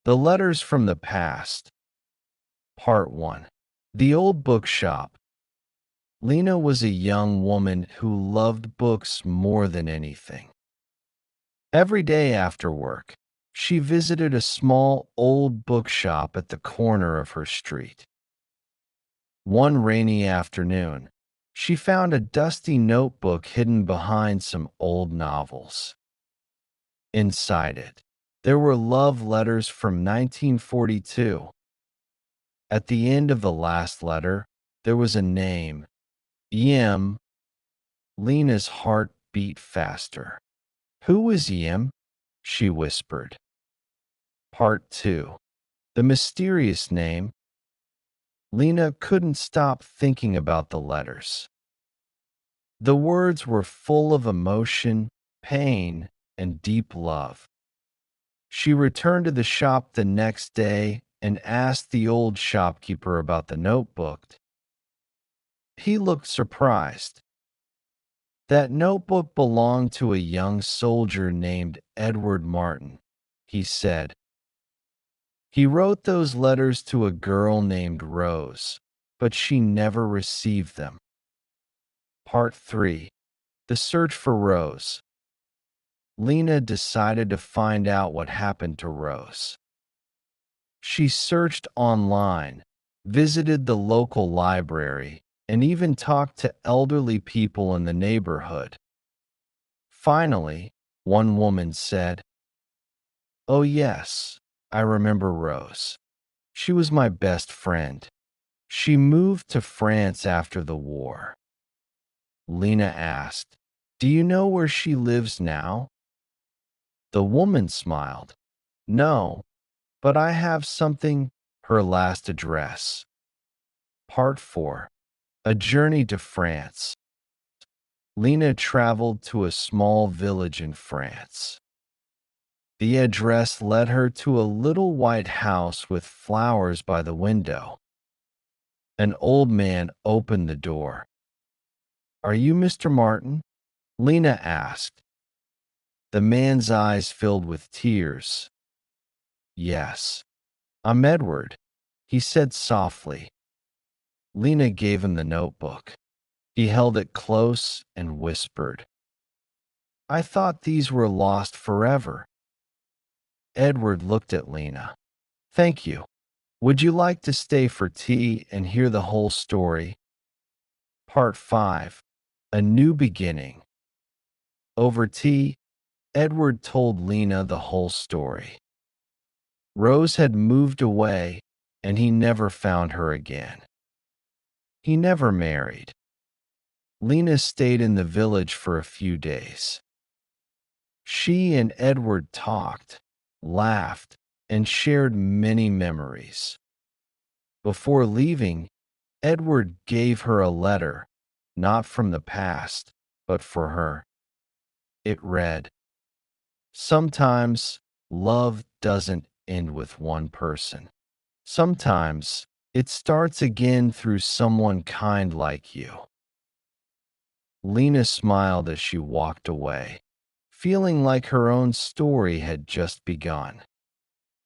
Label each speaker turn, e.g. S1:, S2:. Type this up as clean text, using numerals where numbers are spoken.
S1: The Letters from the Past. Part 1. The Old Bookshop. Lena was a young woman who loved books more than anything. Every day after work, she visited a small old bookshop at the corner of her street. One rainy afternoon, she found a dusty notebook hidden behind some old novels. Inside it, there were love letters from 1942. At the end of the last letter, there was a name, Yim. Lena's heart beat faster. "Who is Yim?" she whispered. Part 2. The Mysterious Name. Lena couldn't stop thinking about the letters. The words were full of emotion, pain, and deep love. She returned to the shop the next day and asked the old shopkeeper about the notebook. He looked surprised. "That notebook belonged to a young soldier named Edward Martin," he said. "He wrote those letters to a girl named Rose, but she never received them." Part 3. The Search for Rose. Lena decided to find out what happened to Rose. She searched online, visited the local library, and even talked to elderly people in the neighborhood. Finally, one woman said, "Oh yes, I remember Rose. She was my best friend. She moved to France after the war." Lena asked, "Do you know where she lives now?" The woman smiled. "No, but I have something, her last address." Part 4. A Journey to France. Lena traveled to a small village in France. The address led her to a little white house with flowers by the window. An old man opened the door. "Are you Mr. Martin?" Lena asked. The man's eyes filled with tears. "Yes, I'm Edward," he said softly. Lena gave him the notebook. He held it close and whispered, "I thought these were lost forever." Edward looked at Lena. "Thank you. Would you like to stay for tea and hear the whole story?" Part 5. A New Beginning. Over tea, Edward told Lena the whole story. Rose had moved away, and he never found her again. He never married. Lena stayed in the village for a few days. She and Edward talked, laughed, and shared many memories. Before leaving, Edward gave her a letter, not from the past, but for her. It read, "Sometimes love doesn't end with one person. Sometimes it starts again through someone kind like you." Lena smiled as she walked away, feeling like her own story had just begun.